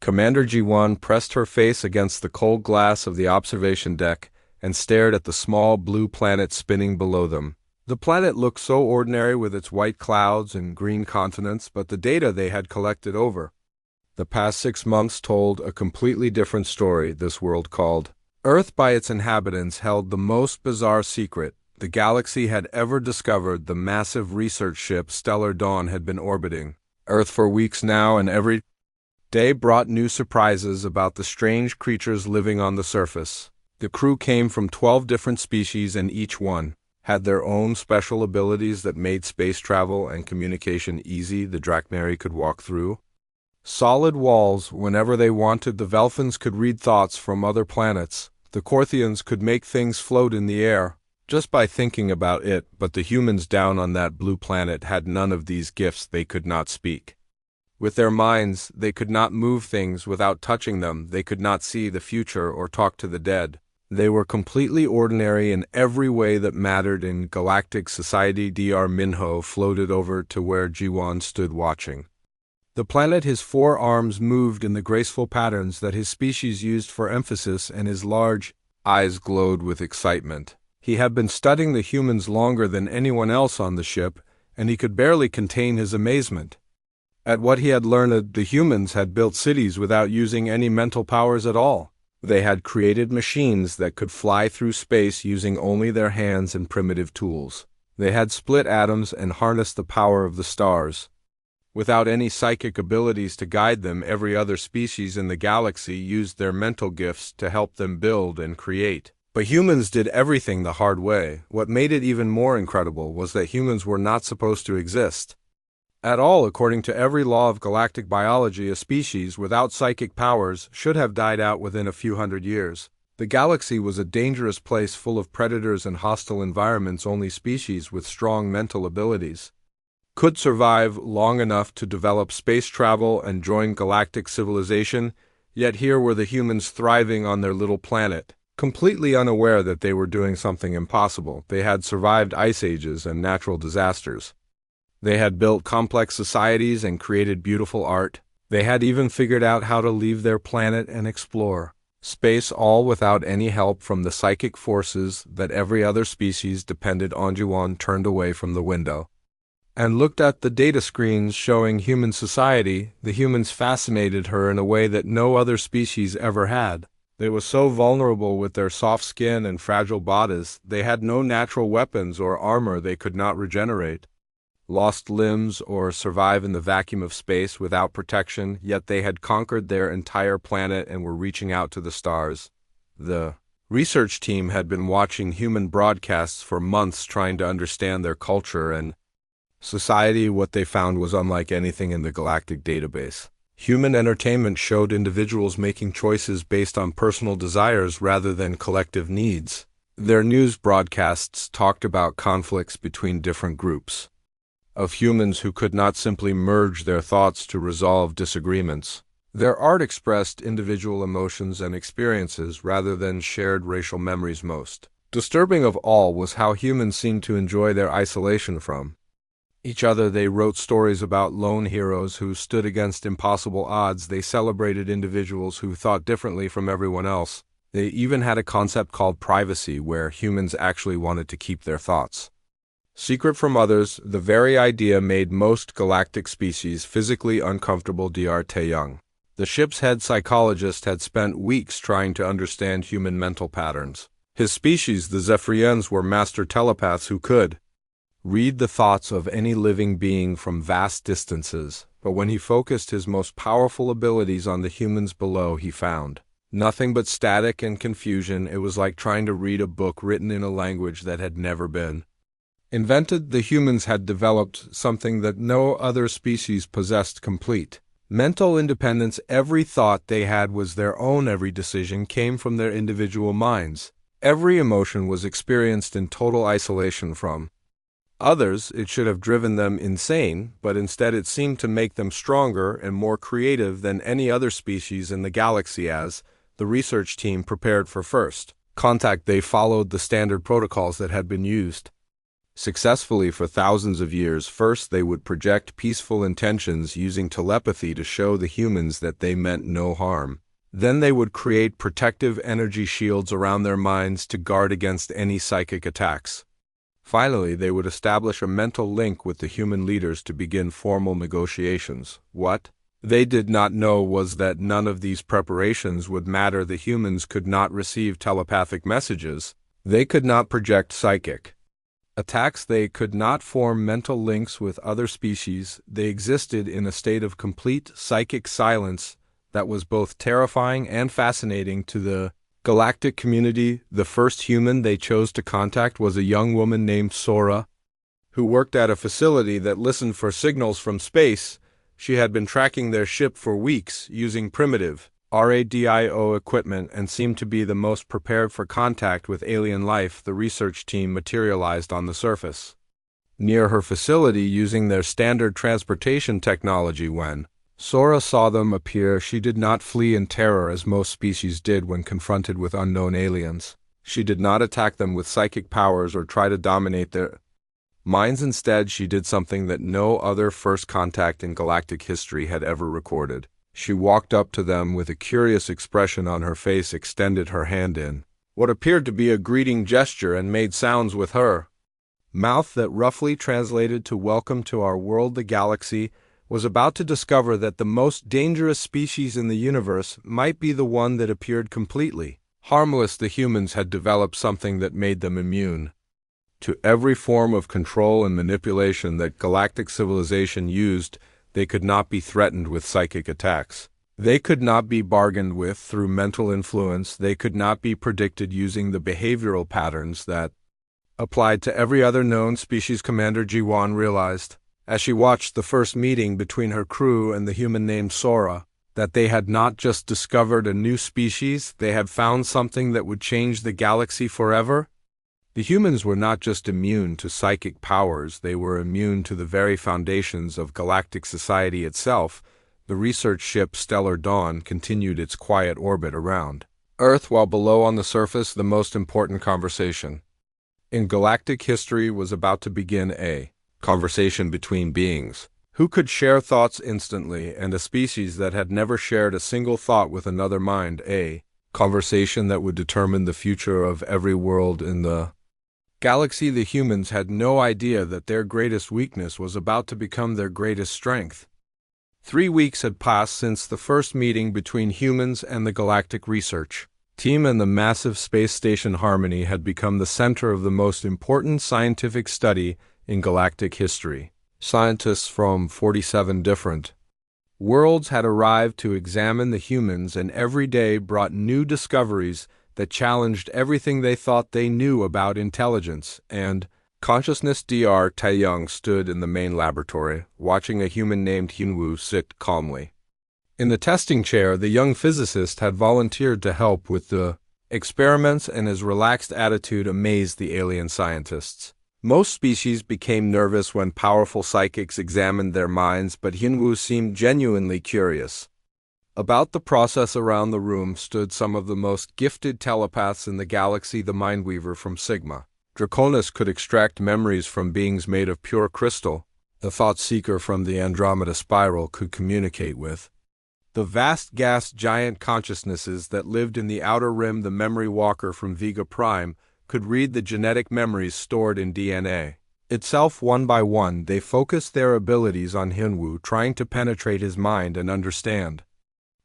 Commander G1 pressed her face against the cold glass of the observation deck and stared at the small blue planet spinning below them. The planet looked so ordinary with its white clouds and green continents, but the data they had collected over the past 6 months told a completely different story. This world called Earth by its inhabitants held the most bizarre secret the galaxy had ever discovered. The massive research ship Stellar Dawn had been orbiting Earth for weeks now, and every day brought new surprises about the strange creatures living on the surface. The crew came from 12 different species, and each one had their own special abilities that made space travel and communication easy. The Draknari could walk through solid walls whenever they wanted. The Velfins could read thoughts from other planets. The Korthians could make things float in the air just by thinking about it, but the humans down on that blue planet had none of these gifts. They could not speak with their minds, they could not move things without touching them, they could not see the future or talk to the dead. They were completely ordinary in every way that mattered in galactic society. Dr. Minho floated over to where Jiwan stood watching the planet. His 4 arms moved in the graceful patterns that his species used for emphasis, and his large eyes glowed with excitement. He had been studying the humans longer than anyone else on the ship, and he could barely contain his amazement at what he had learned. The humans had built cities without using any mental powers at all. They had created machines that could fly through space using only their hands and primitive tools. They had split atoms and harnessed the power of the stars without any psychic abilities to guide them. Every other species in the galaxy used their mental gifts to help them build and create. But humans did everything the hard way. What made it even more incredible was that humans were not supposed to exist at all. According to every law of galactic biology, a species without psychic powers should have died out within a few hundred years. The galaxy was a dangerous place full of predators and hostile environments. Only species with strong mental abilities could survive long enough to develop space travel and join galactic civilization. Yet here were the humans thriving on their little planet, completely unaware that they were doing something impossible. They had survived ice ages and natural disasters. They had built complex societies and created beautiful art. They had even figured out how to leave their planet and explore space, all without any help from the psychic forces that every other species depended on. Juwan turned away from the window and looked at the data screens showing human society. The humans fascinated her in a way that no other species ever had. They were so vulnerable with their soft skin and fragile bodies. They had no natural weapons or armor. They could not regenerate lost limbs or survive in the vacuum of space without protection, yet they had conquered their entire planet and were reaching out to the stars. The research team had been watching human broadcasts for months, trying to understand their culture and society. What they found was unlike anything in the galactic database. Human entertainment showed individuals making choices based on personal desires rather than collective needs. Their news broadcasts talked about conflicts between different groups of humans who could not simply merge their thoughts to resolve disagreements. Their art expressed individual emotions and experiences rather than shared racial memories. Most disturbing of all was how humans seemed to enjoy their isolation from each other. They wrote stories about lone heroes who stood against impossible odds. They celebrated individuals who thought differently from everyone else. They even had a concept called privacy, where humans actually wanted to keep their thoughts secret from others. The very idea made most galactic species physically uncomfortable. Dr. Taeyong, the ship's head psychologist, had spent weeks trying to understand human mental patterns. His species, the Zephyrians, were master telepaths who could read the thoughts of any living being from vast distances. But when he focused his most powerful abilities on the humans below, he found nothing but static and confusion. It was like trying to read a book written in a language that had never been invented. The humans had developed something that no other species possessed: complete mental independence. Every thought they had was their own. Every decision came from their individual minds. Every emotion was experienced in total isolation from others. It should have driven them insane, but instead it seemed to make them stronger and more creative than any other species in the galaxy. As the research team prepared for first contact, they followed the standard protocols that had been used successfully for thousands of years. First, they would project peaceful intentions using telepathy to show the humans that they meant no harm. Then they would create protective energy shields around their minds to guard against any psychic attacks. Finally, they would establish a mental link with the human leaders to begin formal negotiations. What they did not know was that none of these preparations would matter. The humans could not receive telepathic messages. They could not project psychic attacks. They could not form mental links with other species. They existed in a state of complete psychic silence that was both terrifying and fascinating to the galactic community. The first human they chose to contact was a young woman named Sora, who worked at a facility that listened for signals from space. She had been tracking their ship for weeks using primitive radio equipment and seemed to be the most prepared for contact with alien life. The research team materialized on the surface near her facility using their standard transportation technology. When Sora saw them appear, she did not flee in terror as most species did when confronted with unknown aliens. She did not attack them with psychic powers or try to dominate their minds. Instead, she did something that no other first contact in galactic history had ever recorded. She walked up to them with a curious expression on her face, extended her hand in what appeared to be a greeting gesture, and made sounds with her mouth that roughly translated to "Welcome to our world." The galaxy was about to discover that the most dangerous species in the universe might be the one that appeared completely harmless. The humans had developed something that made them immune to every form of control and manipulation that galactic civilization used. They could not be threatened with psychic attacks. They could not be bargained with through mental influence. They could not be predicted using the behavioral patterns that applied to every other known species. Commander Jiwan realized, as she watched the first meeting between her crew and the human named Sora, that they had not just discovered a new species, they had found something that would change the galaxy forever. The humans were not just immune to psychic powers, they were immune to the very foundations of galactic society itself. The research ship Stellar Dawn continued its quiet orbit around Earth, while below on the surface the most important conversation in galactic history was about to begin. A conversation between beings who could share thoughts instantly, and a species that had never shared a single thought with another mind. A conversation that would determine the future of every world in the galaxy. The humans had no idea that their greatest weakness was about to become their greatest strength. 3 weeks had passed since the first meeting between humans and the galactic research team, and the massive space station Harmony had become the center of the most important scientific study in galactic history. Scientists from 47 different worlds had arrived to examine the humans, and every day brought new discoveries that challenged everything they thought they knew about intelligence and consciousness. Dr. Taeyong stood in the main laboratory, watching a human named Hyunwoo sit calmly in the testing chair. The young physicist had volunteered to help with the experiments, and his relaxed attitude amazed the alien scientists. Most species became nervous when powerful psychics examined their minds, but Hyunwoo seemed genuinely curious about the process. Around the room stood some of the most gifted telepaths in the galaxy. The Mindweaver from Sigma Draconis could extract memories from beings made of pure crystal. The Thought Seeker from the Andromeda Spiral could communicate with the vast gas giant consciousnesses that lived in the outer rim. The Memory Walker from Vega Prime could read the genetic memories stored in DNA itself. One by one, they focused their abilities on Hyunwoo, trying to penetrate his mind and understand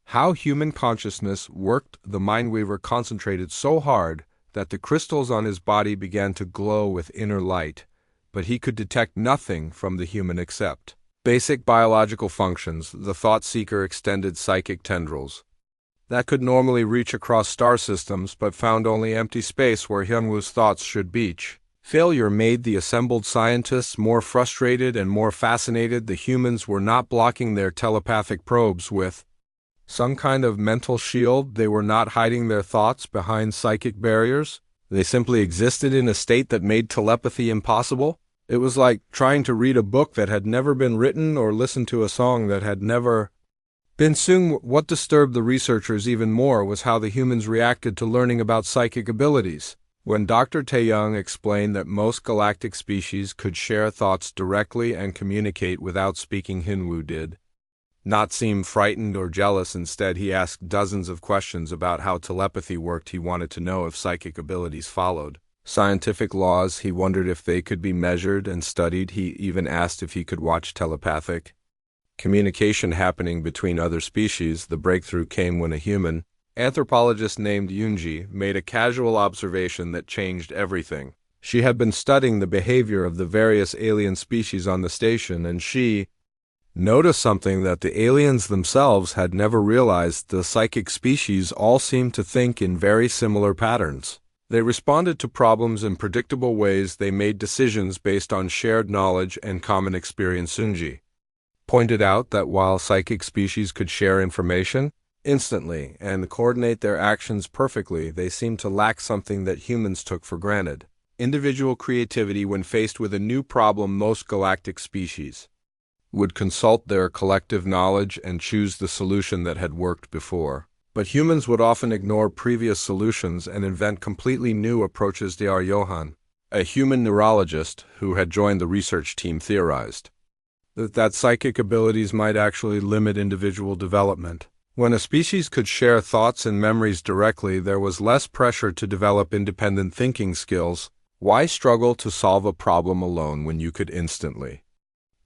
how human consciousness worked. The Mindweaver concentrated so hard that the crystals on his body began to glow with inner light, but he could detect nothing from the human except basic biological functions. The Thought Seeker extended psychic tendrils that could normally reach across star systems, but found only empty space where Hyunwoo's thoughts should beach. Failure made the assembled scientists more frustrated and more fascinated. The humans were not blocking their telepathic probes with some kind of mental shield. They were not hiding their thoughts behind psychic barriers. They simply existed in a state that made telepathy impossible. It was like trying to read a book that had never been written or listen to a song that had never been sung. What disturbed the researchers even more was how the humans reacted to learning about psychic abilities. When Dr. Taeyong explained that most galactic species could share thoughts directly and communicate without speaking, Hinwu did not seem frightened or jealous. Instead, he asked dozens of questions about how telepathy worked. He wanted to know if psychic abilities followed scientific laws. He wondered if they could be measured and studied. He even asked if he could watch telepathic communication happening between other species. The breakthrough came when a human anthropologist named Yunji made a casual observation that changed everything. She had been studying the behavior of the various alien species on the station, and she noticed something that the aliens themselves had never realized. The psychic species all seemed to think in very similar patterns. They responded to problems in predictable ways. They made decisions based on shared knowledge and common experience. Sunji pointed out that while psychic species could share information instantly and coordinate their actions perfectly, they seemed to lack something that humans took for granted: individual creativity. When faced with a new problem, most galactic species would consult their collective knowledge and choose the solution that had worked before. But humans would often ignore previous solutions and invent completely new approaches. Dr. Johan, a human neurologist who had joined the research team, theorized that psychic abilities might actually limit individual development. When a species could share thoughts and memories directly, there was less pressure to develop independent thinking skills. Why struggle to solve a problem alone when you could instantly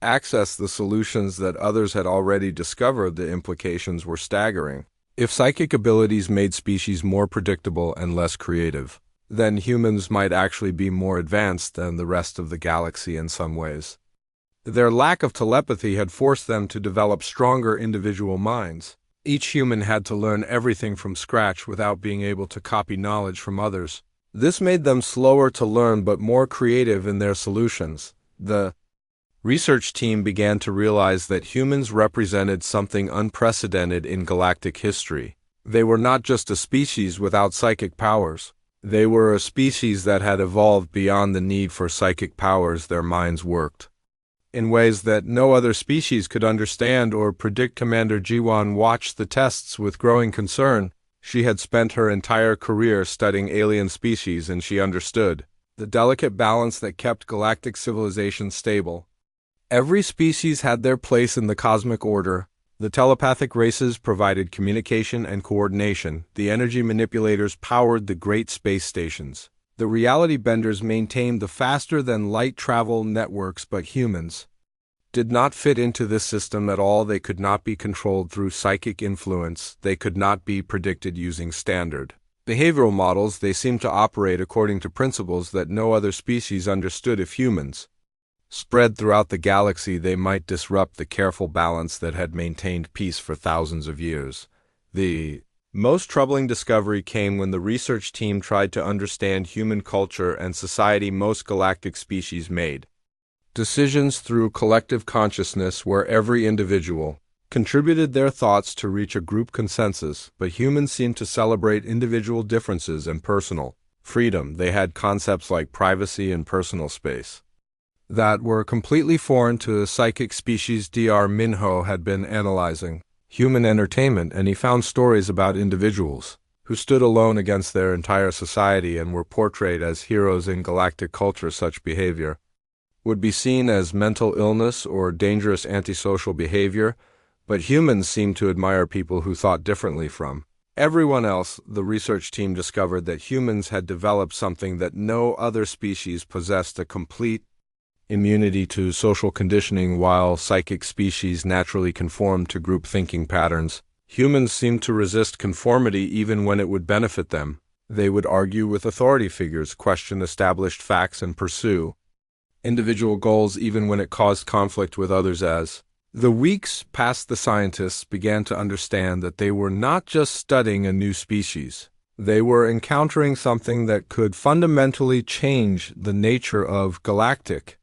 access the solutions that others had already discovered? The implications were staggering. If psychic abilities made species more predictable and less creative, then humans might actually be more advanced than the rest of the galaxy in some ways. Their lack of telepathy had forced them to develop stronger individual minds. Each human had to learn everything from scratch without being able to copy knowledge from others. This made them slower to learn but more creative in their solutions. The research team began to realize that humans represented something unprecedented in galactic history. They were not just a species without psychic powers. They were a species that had evolved beyond the need for psychic powers. Their minds worked in ways that no other species could understand or predict. Commander Jiwan watched the tests with growing concern. She had spent her entire career studying alien species, and she understood the delicate balance that kept galactic civilization stable. Every species had their place in the cosmic order. The telepathic races provided communication and coordination. The energy manipulators powered the great space stations. The reality benders maintained the faster-than-light travel networks, but humans did not fit into this system at all. They could not be controlled through psychic influence. They could not be predicted using standard behavioral models. They seemed to operate according to principles that no other species understood. If humans spread throughout the galaxy, they might disrupt the careful balance that had maintained peace for thousands of years. The most troubling discovery came when the research team tried to understand human culture and society. Most galactic species made decisions through collective consciousness, where every individual contributed their thoughts to reach a group consensus, but humans seemed to celebrate individual differences and personal freedom. They had concepts like privacy and personal space that were completely foreign to the psychic species. Dr. Minho had been analyzing human entertainment, and he found stories about individuals who stood alone against their entire society and were portrayed as heroes in galactic culture. Such behavior would be seen as mental illness or dangerous antisocial behavior, but humans seemed to admire people who thought differently from everyone else. The research team discovered that humans had developed something that no other species possessed: a complete immunity to social conditioning. While psychic species naturally conformed to group thinking patterns, humans seemed to resist conformity even when it would benefit them. They would argue with authority figures, question established facts, and pursue individual goals even when it caused conflict with others. As the weeks passed, the scientists began to understand that they were not just studying a new species. They were encountering something that could fundamentally change the nature of galactic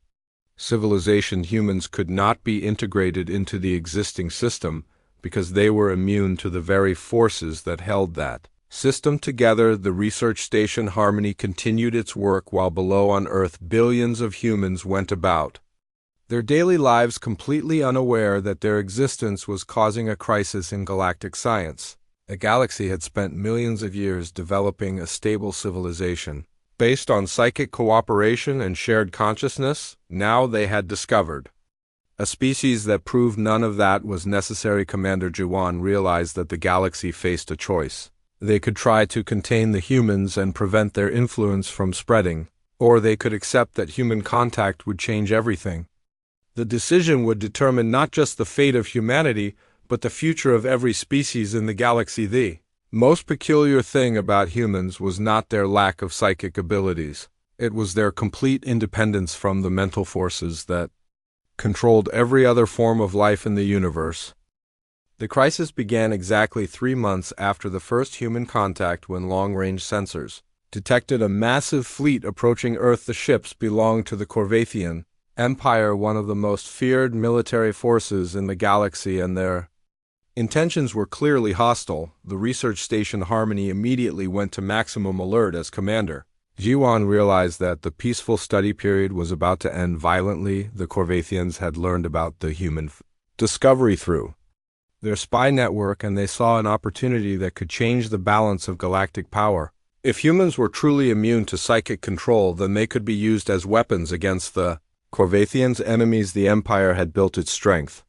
civilization. Humans could not be integrated into the existing system because they were immune to the very forces that held that system together. The research station Harmony continued its work while below on Earth billions of humans went about their daily lives completely unaware that their existence was causing a crisis in galactic science. A galaxy had spent millions of years developing a stable civilization, Based on psychic cooperation and shared consciousness, now they had discovered a species that proved none of that was necessary. Commander Jiwan realized that the galaxy faced a choice. They could try to contain the humans and prevent their influence from spreading, or they could accept that human contact would change everything. The decision would determine not just the fate of humanity, but the future of every species in the galaxy. The most peculiar thing about humans was not their lack of psychic abilities. It was their complete independence from the mental forces that controlled every other form of life in the universe. The crisis began exactly 3 months after the first human contact, when long-range sensors detected a massive fleet approaching Earth. The ships belonged to the Corvathian Empire, one of the most feared military forces in the galaxy, and their intentions were clearly hostile. The research station Harmony immediately went to maximum alert as commander. Jiwan realized that the peaceful study period was about to end violently. The Corvathians had learned about the human discovery through their spy network, and they saw an opportunity that could change the balance of galactic power. If humans were truly immune to psychic control, then they could be used as weapons against the Corvathians' enemies. The Empire had built its strength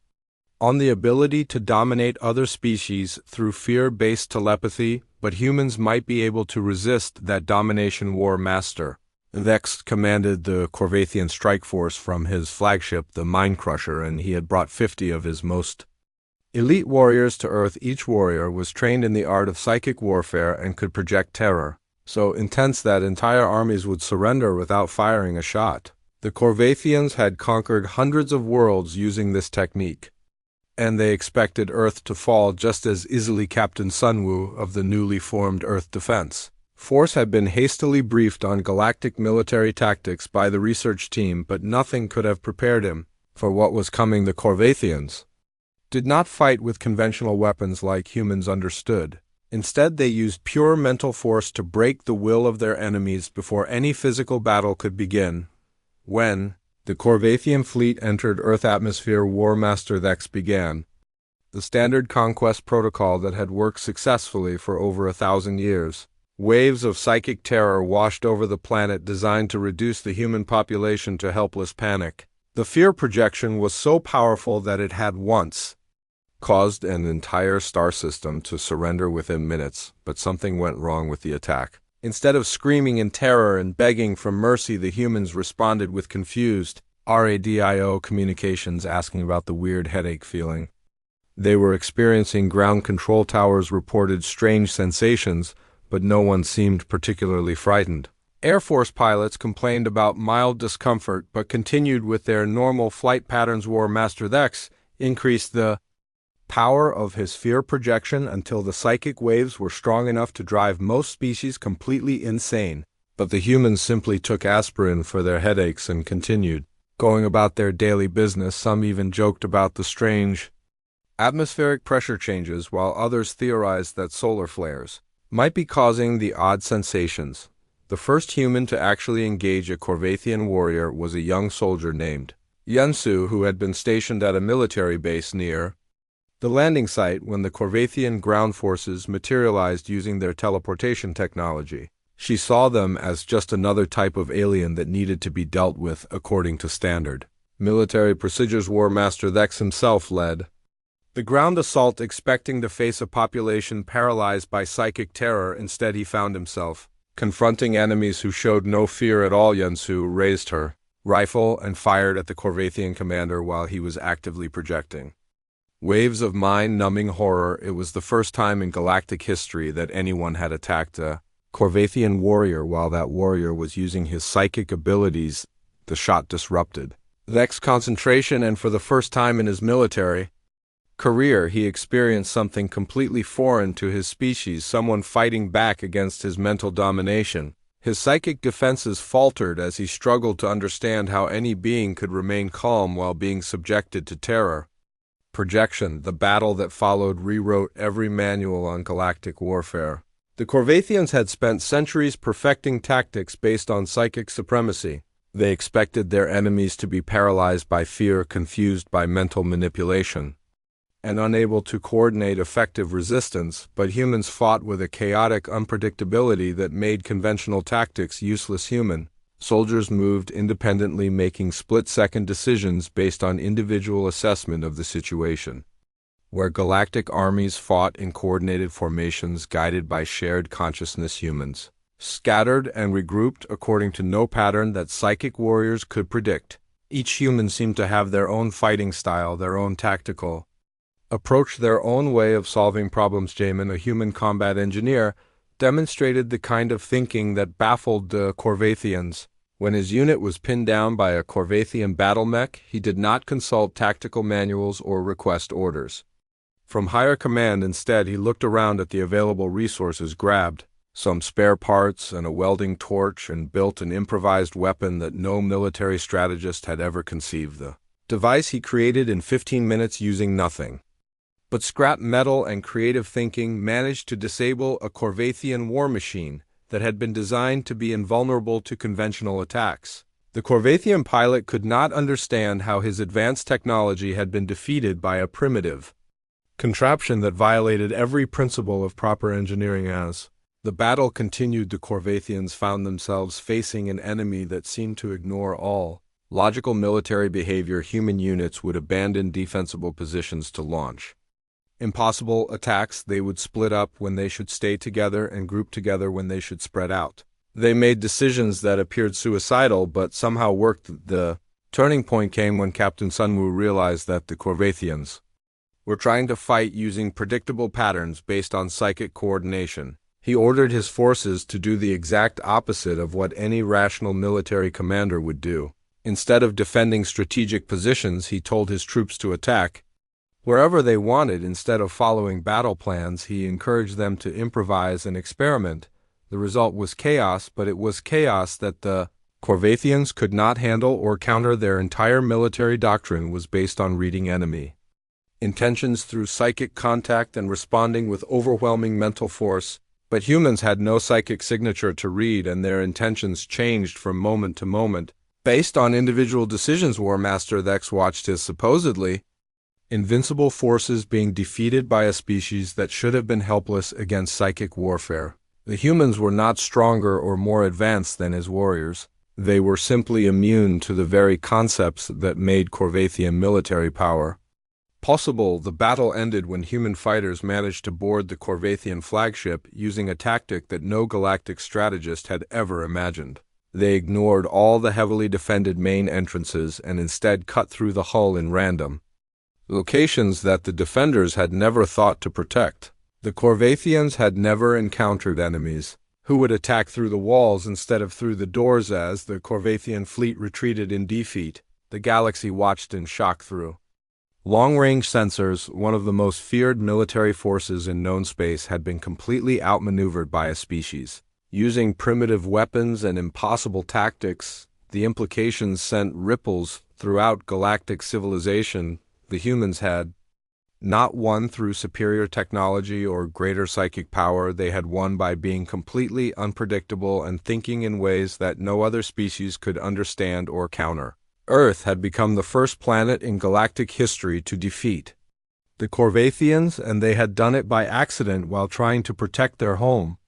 on the ability to dominate other species through fear-based telepathy, but humans might be able to resist that domination. War Master Vex commanded the Corvathian strike force from his flagship, the Mind Crusher, and he had brought 50 of his most elite warriors to Earth. Each warrior was trained in the art of psychic warfare and could project terror so intense that entire armies would surrender without firing a shot. The Corvathians had conquered hundreds of worlds using this technique, and they expected Earth to fall just as easily. Captain Sunwoo of the newly formed Earth Defense Force had been hastily briefed on galactic military tactics by the research team, but nothing could have prepared him for what was coming. The Corvathians did not fight with conventional weapons like humans understood. Instead, they used pure mental force to break the will of their enemies before any physical battle could begin. When the Corvathian fleet entered Earth atmosphere, War Master Vex began the standard conquest protocol that had worked successfully for over 1,000 years. Waves of psychic terror washed over the planet, designed to reduce the human population to helpless panic. The fear projection was so powerful that it had once caused an entire star system to surrender within minutes, but something went wrong with the attack. Instead of screaming in terror and begging for mercy, the humans responded with confused radio communications asking about the weird headache feeling they were experiencing. Ground control towers reported strange sensations, but no one seemed particularly frightened. Air Force pilots complained about mild discomfort but continued with their normal flight patterns. War Master Vex increased the power of his fear projection until the psychic waves were strong enough to drive most species completely insane. But the humans simply took aspirin for their headaches and continued going about their daily business. Some even joked about the strange atmospheric pressure changes, while others theorized that solar flares might be causing the odd sensations. The first human to actually engage a Corvathian warrior was a young soldier named Yunsu, who had been stationed at a military base near the landing site when the Corvathian ground forces materialized using their teleportation technology. She saw them as just another type of alien that needed to be dealt with according to standard military procedures. War Master Vex himself led the ground assault, expecting to face a population paralyzed by psychic terror. Instead, he found himself confronting enemies who showed no fear at all. Yunsu raised her rifle and fired at the Corvathian commander while he was actively projecting waves of mind-numbing horror. It was the first time in galactic history that anyone had attacked a Corvathian warrior while that warrior was using his psychic abilities. The shot disrupted Vex's concentration, and for the first time in his military career, he experienced something completely foreign to his species, someone fighting back against his mental domination. His psychic defenses faltered as he struggled to understand how any being could remain calm while being subjected to terror. Projection. The battle that followed rewrote every manual on galactic warfare. The Corvathians had spent centuries perfecting tactics based on psychic supremacy. They expected their enemies to be paralyzed by fear, confused by mental manipulation, and unable to coordinate effective resistance, but humans fought with a chaotic unpredictability that made conventional tactics useless. Human soldiers moved independently, making split-second decisions based on individual assessment of the situation. Where galactic armies fought in coordinated formations guided by shared consciousness, humans scattered and regrouped according to no pattern that psychic warriors could predict. Each human seemed to have their own fighting style, their own tactical approach, their own way of solving problems. Jamin, a human combat engineer, demonstrated the kind of thinking that baffled the Corvathians. When his unit was pinned down by a Corvathian battle mech, he did not consult tactical manuals or request orders from higher command. Instead, he looked around at the available resources, grabbed some spare parts and a welding torch, and built an improvised weapon that no military strategist had ever conceived. The device he created in 15 minutes using nothing but scrap metal and creative thinking managed to disable a Corvathian war machine that had been designed to be invulnerable to conventional attacks. The Corvathian pilot could not understand how his advanced technology had been defeated by a primitive contraption that violated every principle of proper engineering. As the battle continued, the Corvathians found themselves facing an enemy that seemed to ignore all logical military behavior. Human units would abandon defensible positions to launch impossible attacks. They would split up when they should stay together and group together when they should spread out. They made decisions that appeared suicidal but somehow worked. The turning point came when Captain Sunwoo realized that the Corvathians were trying to fight using predictable patterns based on psychic coordination. He ordered his forces to do the exact opposite of what any rational military commander would do. Instead of defending strategic positions, he told his troops to attack wherever they wanted. Instead of following battle plans, he encouraged them to improvise and experiment. The result was chaos, but it was chaos that the Corvathians could not handle or counter. Their entire military doctrine was based on reading enemy intentions through psychic contact and responding with overwhelming mental force. But humans had no psychic signature to read, and their intentions changed from moment to moment based on individual decisions. War Master Thex watched his supposedly invincible forces being defeated by a species that should have been helpless against psychic warfare. The humans were not stronger or more advanced than his warriors. They were simply immune to the very concepts that made Corvathian military power possible. The battle ended when human fighters managed to board the Corvathian flagship using a tactic that no galactic strategist had ever imagined. They ignored all the heavily defended main entrances and instead cut through the hull in random locations that the defenders had never thought to protect. The Corvathians had never encountered enemies who would attack through the walls instead of through the doors. As the Corvathian fleet retreated in defeat, the galaxy watched in shock. Through long-range sensors, one of the most feared military forces in known space had been completely outmaneuvered by a species using primitive weapons and impossible tactics. The implications sent ripples throughout galactic civilization. The humans had not won through superior technology or greater psychic power. They had won by being completely unpredictable and thinking in ways that no other species could understand or counter. Earth had become the first planet in galactic history to defeat the Corvathians, and they had done it by accident while trying to protect their home.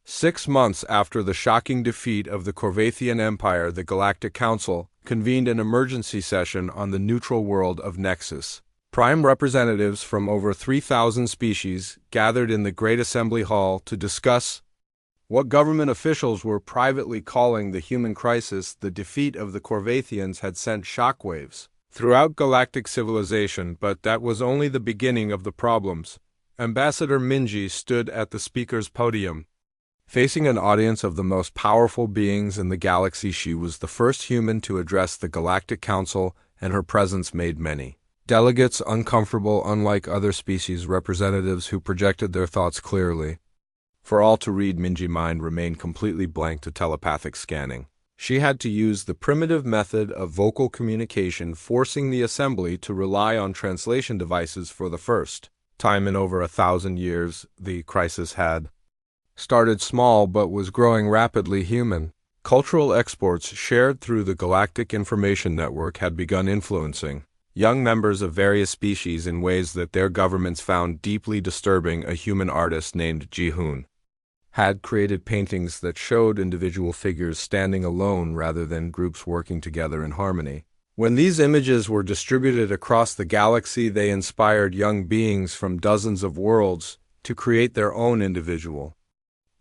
6 months after the shocking defeat of the Corvathian Empire, the Galactic Council convened an emergency session on the neutral world of Nexus. Prime representatives from over 3,000 species gathered in the Great Assembly Hall to discuss what government officials were privately calling the human crisis. The defeat of the Corvathians had sent shockwaves throughout galactic civilization, but that was only the beginning of the problems. Ambassador Minji stood at the speaker's podium, facing an audience of the most powerful beings in the galaxy. She was the first human to address the Galactic Council, and her presence made many delegates uncomfortable. Unlike other species representatives who projected their thoughts clearly for all to read, Minji's mind remained completely blank to telepathic scanning. She had to use the primitive method of vocal communication, forcing the assembly to rely on translation devices for the first time in over 1,000 years. The crisis had started small but was growing rapidly. Human cultural exports shared through the Galactic Information Network had begun influencing young members of various species in ways that their governments found deeply disturbing. A human artist named Ji-hoon had created paintings that showed individual figures standing alone rather than groups working together in harmony. When these images were distributed across the galaxy, they inspired young beings from dozens of worlds to create their own individual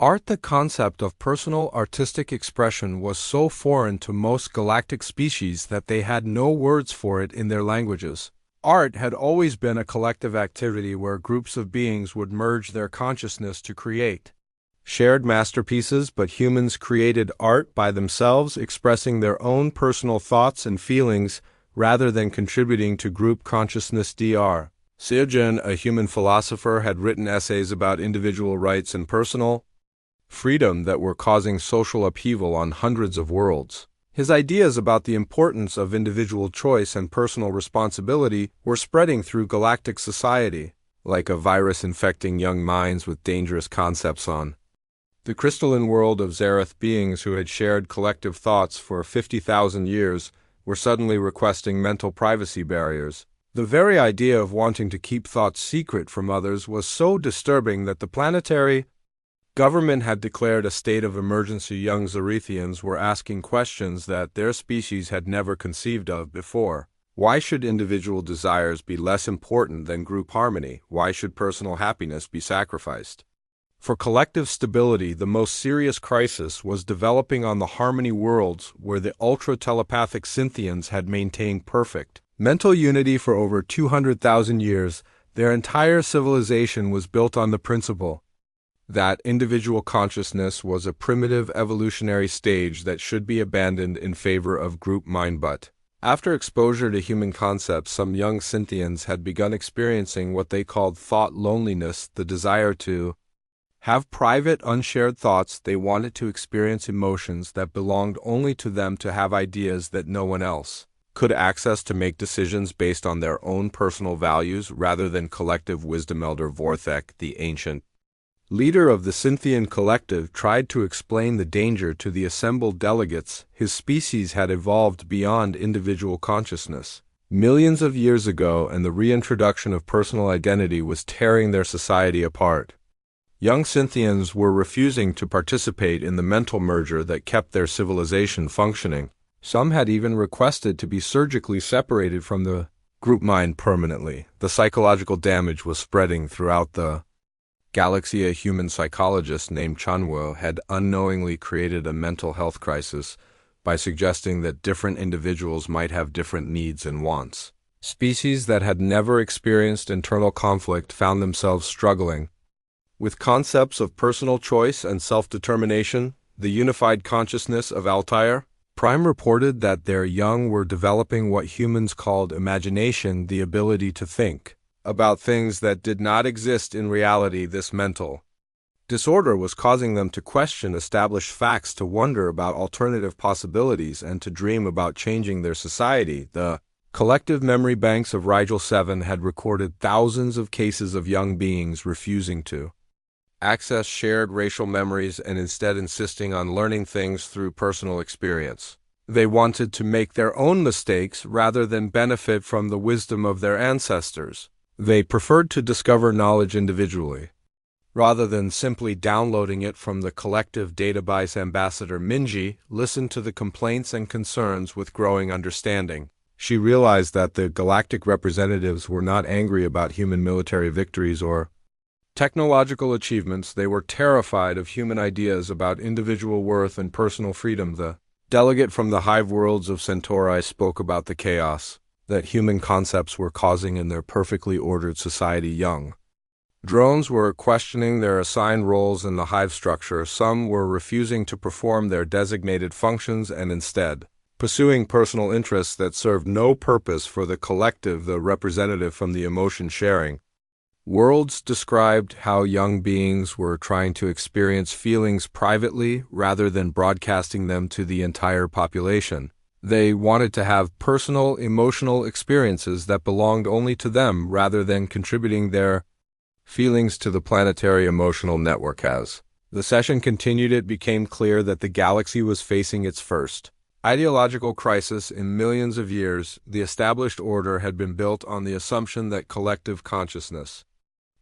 art. The concept of personal artistic expression was so foreign to most galactic species that they had no words for it in their languages. Art had always been a collective activity where groups of beings would merge their consciousness to create shared masterpieces, but humans created art by themselves, expressing their own personal thoughts and feelings rather than contributing to group consciousness. Dr. Seojun, a human philosopher, had written essays about individual rights and personal freedom that were causing social upheaval on hundreds of worlds. His ideas about the importance of individual choice and personal responsibility were spreading through galactic society, like a virus infecting young minds with dangerous concepts on the crystalline world of Zereth. Beings who had shared collective thoughts for 50,000 years were suddenly requesting mental privacy barriers. The very idea of wanting to keep thoughts secret from others was so disturbing that the planetary government had declared a state of emergency. Young Zerethians were asking questions that their species had never conceived of before. Why should individual desires be less important than group harmony? Why should personal happiness be sacrificed for collective stability? The most serious crisis was developing on the Harmony worlds, where the ultra-telepathic Synthians had maintained perfect mental unity for over 200,000 years. Their entire civilization was built on the principle that individual consciousness was a primitive evolutionary stage that should be abandoned in favor of group mind. But after exposure to human concepts, some young Synthians had begun experiencing what they called thought loneliness, the desire to have private, unshared thoughts. They wanted to experience emotions that belonged only to them, to have ideas that no one else could access, to make decisions based on their own personal values rather than collective wisdom. Elder Vorthek, the ancient leader of the Synthian collective, tried to explain the danger to the assembled delegates. His species had evolved beyond individual consciousness millions of years ago, and the reintroduction of personal identity was tearing their society apart. Young Synthians were refusing to participate in the mental merger that kept their civilization functioning. Some had even requested to be surgically separated from the group mind permanently. The psychological damage was spreading throughout the galaxy. A human psychologist named Chanwo had unknowingly created a mental health crisis by suggesting that different individuals might have different needs and wants. Species that had never experienced internal conflict found themselves struggling with concepts of personal choice and self-determination. The unified consciousness of Altair Prime reported that their young were developing what humans called imagination, the ability to think about things that did not exist in reality. This mental disorder was causing them to question established facts, to wonder about alternative possibilities, and to dream about changing their society. The collective memory banks of Rigel 7 had recorded thousands of cases of young beings refusing to access shared racial memories and instead insisting on learning things through personal experience. They wanted to make their own mistakes rather than benefit from the wisdom of their ancestors. They preferred to discover knowledge individually, rather than simply downloading it from the collective database. Ambassador Minji listened to the complaints and concerns with growing understanding. She realized that the galactic representatives were not angry about human military victories or technological achievements. They were terrified of human ideas about individual worth and personal freedom. The delegate from the hive worlds of Centauri spoke about the chaos that human concepts were causing in their perfectly ordered society. Young drones were questioning their assigned roles in the hive structure. Some were refusing to perform their designated functions and instead pursuing personal interests that served no purpose for the collective. The representative from the emotion sharing worlds described how young beings were trying to experience feelings privately rather than broadcasting them to the entire population. They wanted to have personal, emotional experiences that belonged only to them rather than contributing their feelings to the planetary emotional network. As the session continued, it became clear that the galaxy was facing its first Ideological crisis. In millions of years, the established order had been built on the assumption that collective consciousness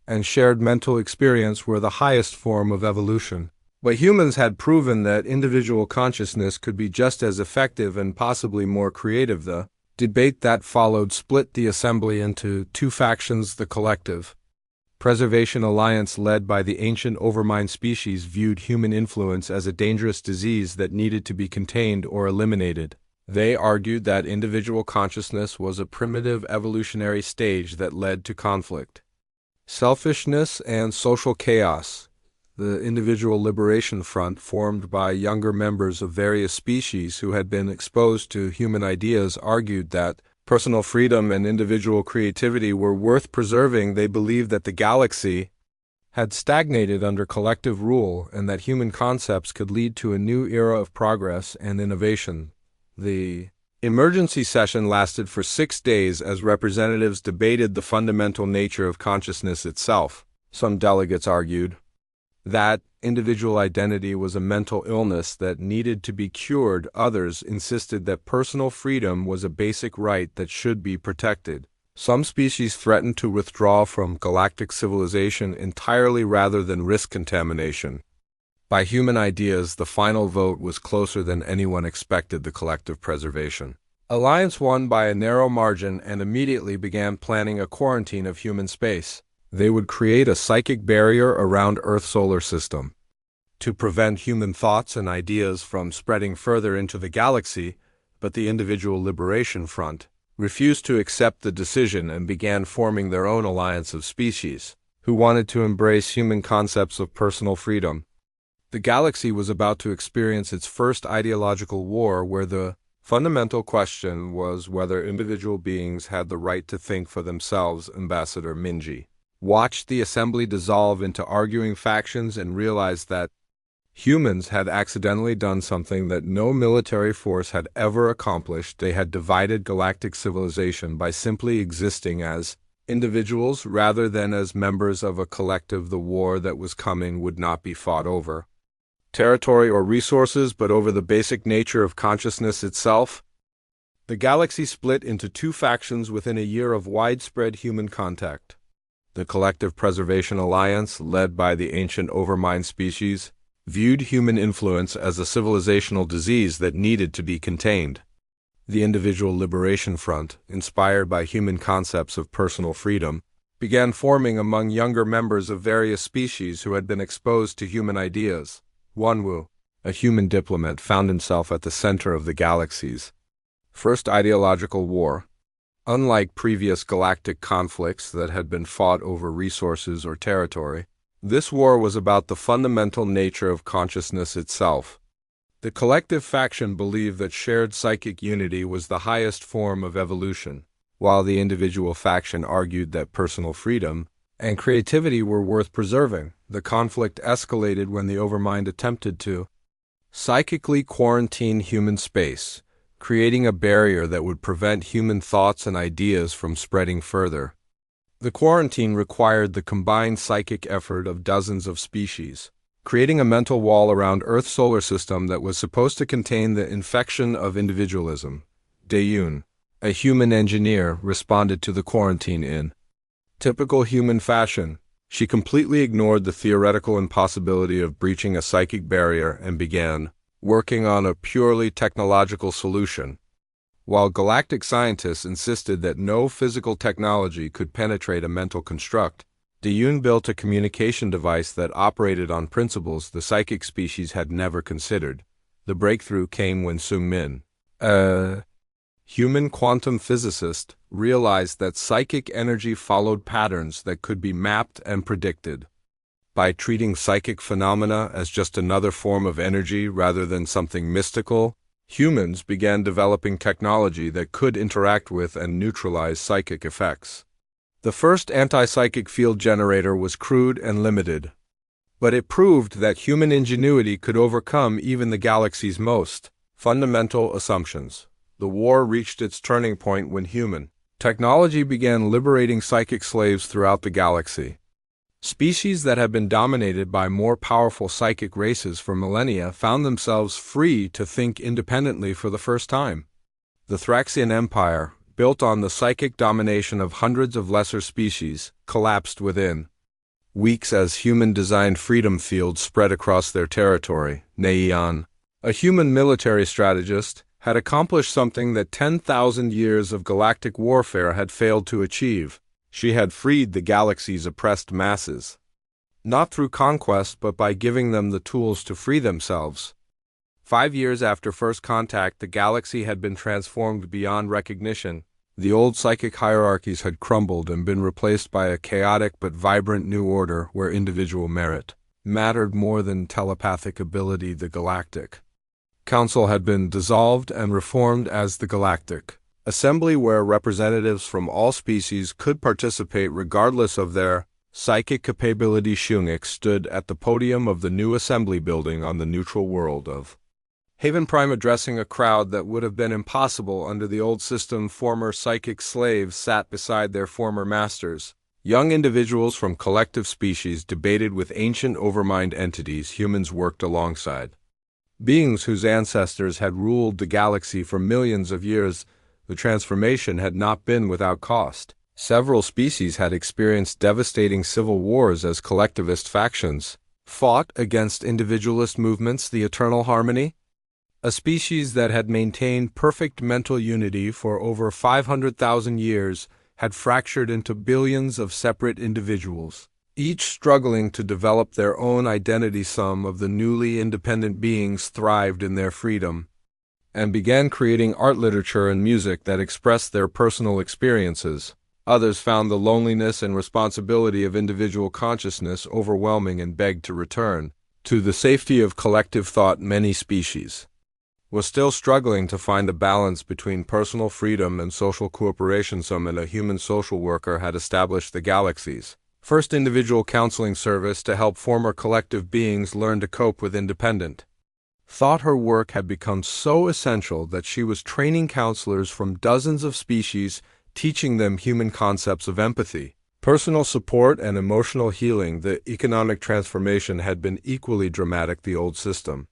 and shared mental experience were the highest form of evolution. But humans had proven that individual consciousness could be just as effective and possibly more creative. The debate that followed split the assembly into two factions. The Collective Preservation Alliance, led by the ancient Overmind species, viewed human influence as a dangerous disease that needed to be contained or eliminated. They argued that individual consciousness was a primitive evolutionary stage that led to conflict, selfishness, and social chaos. The Individual Liberation Front, formed by younger members of various species who had been exposed to human ideas, argued that personal freedom and individual creativity were worth preserving. They believed that the galaxy had stagnated under collective rule and that human concepts could lead to a new era of progress and innovation. The emergency session lasted for 6 days as representatives debated the fundamental nature of consciousness itself. Some delegates argued that individual identity was a mental illness that needed to be cured. Others insisted that personal freedom was a basic right that should be protected. Some species threatened to withdraw from galactic civilization entirely rather than risk contamination. By human ideas, the final vote was closer than anyone expected. The Collective Preservation Alliance won by a narrow margin and immediately began planning a quarantine of human space. They would create a psychic barrier around Earth's solar system to prevent human thoughts and ideas from spreading further into the galaxy, but the Individual Liberation Front refused to accept the decision and began forming their own alliance of species who wanted to embrace human concepts of personal freedom. The galaxy was about to experience its first ideological war, where the fundamental question was whether individual beings had the right to think for themselves. Ambassador Minji watched the assembly dissolve into arguing factions and realized that humans had accidentally done something that no military force had ever accomplished. They had divided galactic civilization by simply existing as individuals rather than as members of a collective. The war that was coming would not be fought over territory or resources, but over the basic nature of consciousness itself. The galaxy split into two factions within a year of widespread human contact. The Collective Preservation Alliance, led by the ancient Overmind species, viewed human influence as a civilizational disease that needed to be contained. The Individual Liberation Front, inspired by human concepts of personal freedom, began forming among younger members of various species who had been exposed to human ideas. Wanwu, a human diplomat, found himself at the center of the galaxy's first ideological war. Unlike previous galactic conflicts that had been fought over resources or territory, this war was about the fundamental nature of consciousness itself. The collective faction believed that shared psychic unity was the highest form of evolution, while the individual faction argued that personal freedom and creativity were worth preserving. The conflict escalated when the Overmind attempted to psychically quarantine human space, creating a barrier that would prevent human thoughts and ideas from spreading further. The quarantine required the combined psychic effort of dozens of species, creating a mental wall around Earth's solar system that was supposed to contain the infection of individualism. Dayun, a human engineer, responded to the quarantine in typical human fashion. She completely ignored the theoretical impossibility of breaching a psychic barrier and began working on a purely technological solution. While galactic scientists insisted that no physical technology could penetrate a mental construct, Dayun built a communication device that operated on principles the psychic species had never considered. The breakthrough came when Sung-min, a human quantum physicist, realized that psychic energy followed patterns that could be mapped and predicted. By treating psychic phenomena as just another form of energy rather than something mystical, humans began developing technology that could interact with and neutralize psychic effects. The first anti-psychic field generator was crude and limited, but it proved that human ingenuity could overcome even the galaxy's most fundamental assumptions. The war reached its turning point when human technology began liberating psychic slaves throughout the galaxy. Species that had been dominated by more powerful psychic races for millennia found themselves free to think independently for the first time. The Thraxian Empire, built on the psychic domination of hundreds of lesser species, collapsed within weeks as human-designed freedom fields spread across their territory. Neon, a human military strategist, had accomplished something that 10,000 years of galactic warfare had failed to achieve. She had freed the galaxy's oppressed masses. Not through conquest, but by giving them the tools to free themselves. 5 years after first contact, the galaxy had been transformed beyond recognition. The old psychic hierarchies had crumbled and been replaced by a chaotic but vibrant new order where individual merit mattered more than telepathic ability. The Galactic Council had been dissolved and reformed as the Galactic Assembly, where representatives from all species could participate regardless of their psychic capability. Shungik stood at the podium of the new assembly building on the neutral world of Haven Prime, addressing a crowd that would have been impossible under the old system. Former psychic slaves sat beside their former masters. Young individuals from collective species debated with ancient overmind entities humans worked alongside. Beings whose ancestors had ruled the galaxy for millions of years. The transformation had not been without cost. Several species had experienced devastating civil wars as collectivist factions fought against individualist movements. The Eternal Harmony, a species that had maintained perfect mental unity for over 500,000 years, had fractured into billions of separate individuals, each struggling to develop their own identity. Some of the newly independent beings thrived in their freedom and began creating art, literature, and music that expressed their personal experiences. Others found the loneliness and responsibility of individual consciousness overwhelming and begged to return to the safety of collective thought. Many species was still struggling to find a balance between personal freedom and social cooperation. Summon, a human social worker, had established the galaxy's first individual counseling service to help former collective beings learn to cope with independent thought. Her work had become so essential that she was training counselors from dozens of species, teaching them human concepts of empathy, personal support, and emotional healing. The economic transformation had been equally dramatic. The old system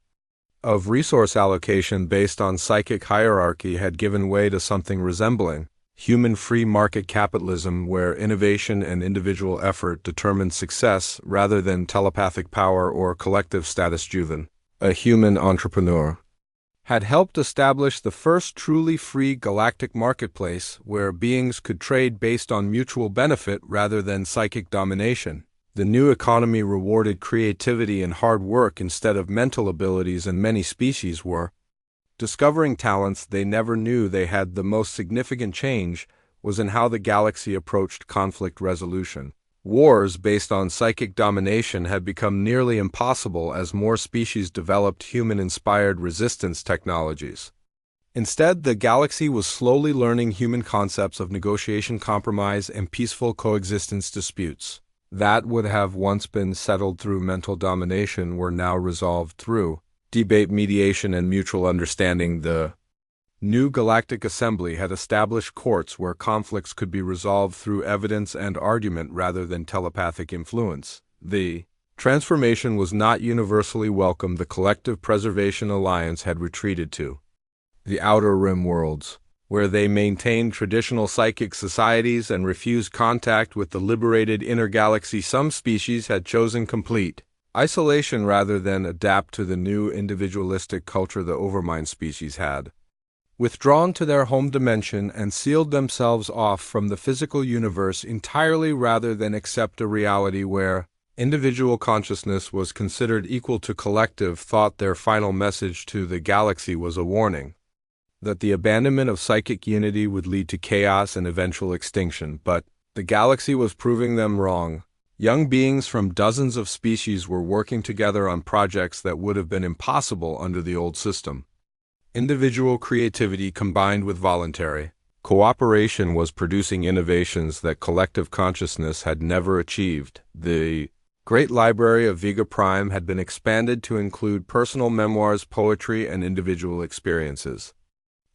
of resource allocation based on psychic hierarchy had given way to something resembling human free market capitalism, where innovation and individual effort determined success rather than telepathic power or collective status. Juven, a human entrepreneur, had helped establish the first truly free galactic marketplace where beings could trade based on mutual benefit rather than psychic domination. The new economy rewarded creativity and hard work instead of mental abilities, and many species were discovering talents they never knew they had. The most significant change was in how the galaxy approached conflict resolution. Wars based on psychic domination had become nearly impossible as more species developed human-inspired resistance technologies. Instead, the galaxy was slowly learning human concepts of negotiation, compromise, and peaceful coexistence. Disputes that would have once been settled through mental domination were now resolved through debate, mediation, and mutual understanding. The new Galactic Assembly had established courts where conflicts could be resolved through evidence and argument rather than telepathic influence. The transformation was not universally welcome. The Collective Preservation Alliance had retreated to the Outer Rim worlds, where they maintained traditional psychic societies and refused contact with the liberated inner galaxy. Some species had chosen complete isolation rather than adapt to the new individualistic culture. The Overmind species had withdrawn to their home dimension and sealed themselves off from the physical universe entirely rather than accept a reality where individual consciousness was considered equal to collective thought. Their final message to the galaxy was a warning that the abandonment of psychic unity would lead to chaos and eventual extinction, but the galaxy was proving them wrong. Young beings from dozens of species were working together on projects that would have been impossible under the old system. Individual creativity combined with voluntary cooperation was producing innovations that collective consciousness had never achieved. The Great Library of Vega Prime had been expanded to include personal memoirs, poetry, and individual experiences.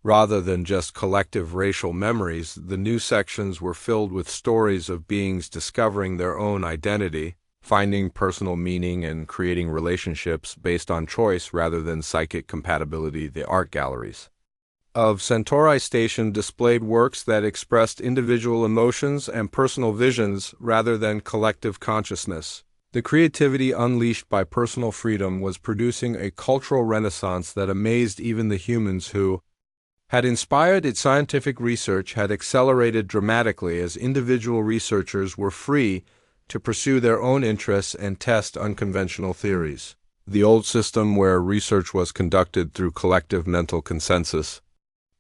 Rather than just collective racial memories, the new sections were filled with stories of beings discovering their own identity, finding personal meaning and creating relationships based on choice rather than psychic compatibility. The art galleries of Centauri Station displayed works that expressed individual emotions and personal visions rather than collective consciousness. The creativity unleashed by personal freedom was producing a cultural renaissance that amazed even the humans who had inspired its scientific research had accelerated dramatically as individual researchers were free to pursue their own interests and test unconventional theories. The old system where research was conducted through collective mental consensus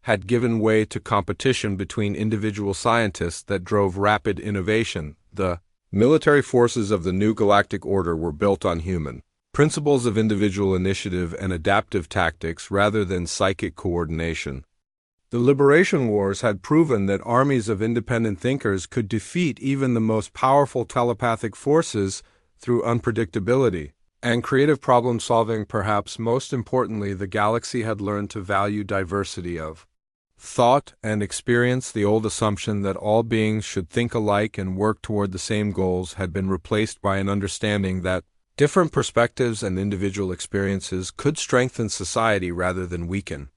had given way to competition between individual scientists that drove rapid innovation. The military forces of the new galactic order were built on human principles of individual initiative and adaptive tactics rather than psychic coordination. The liberation wars had proven that armies of independent thinkers could defeat even the most powerful telepathic forces through unpredictability and creative problem solving. Perhaps most importantly, the galaxy had learned to value diversity of thought and experience. The old assumption that all beings should think alike and work toward the same goals had been replaced by an understanding that different perspectives and individual experiences could strengthen society rather than weaken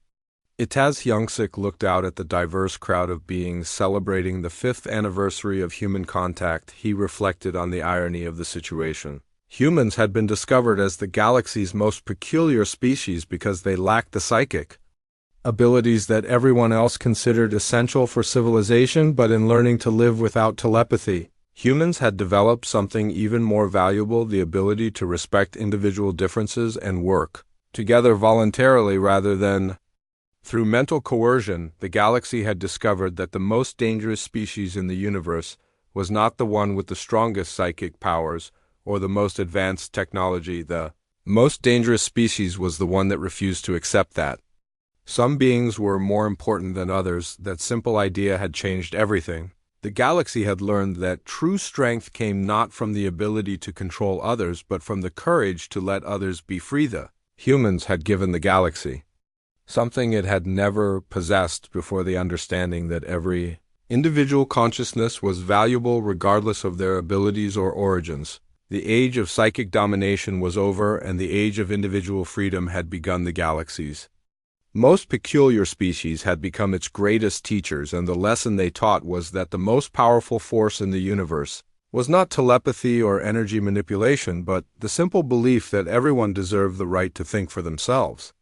it. As Youngsik looked out at the diverse crowd of beings celebrating the 5th anniversary of human contact, he reflected on the irony of the situation. Humans had been discovered as the galaxy's most peculiar species because they lacked the psychic abilities that everyone else considered essential for civilization, but in learning to live without telepathy, humans had developed something even more valuable: the ability to respect individual differences and work together voluntarily rather than through mental coercion. The galaxy had discovered that the most dangerous species in the universe was not the one with the strongest psychic powers or the most advanced technology. The most dangerous species was the one that refused to accept that some beings were more important than others. That simple idea had changed everything. The galaxy had learned that true strength came not from the ability to control others, but from the courage to let others be free. The humans had given the galaxy something it had never possessed before: the understanding that every individual consciousness was valuable regardless of their abilities or origins. The age of psychic domination was over, and the age of individual freedom had begun. The galaxy's most peculiar species had become its greatest teachers, and the lesson they taught was that the most powerful force in the universe was not telepathy or energy manipulation, but the simple belief that everyone deserved the right to think for themselves.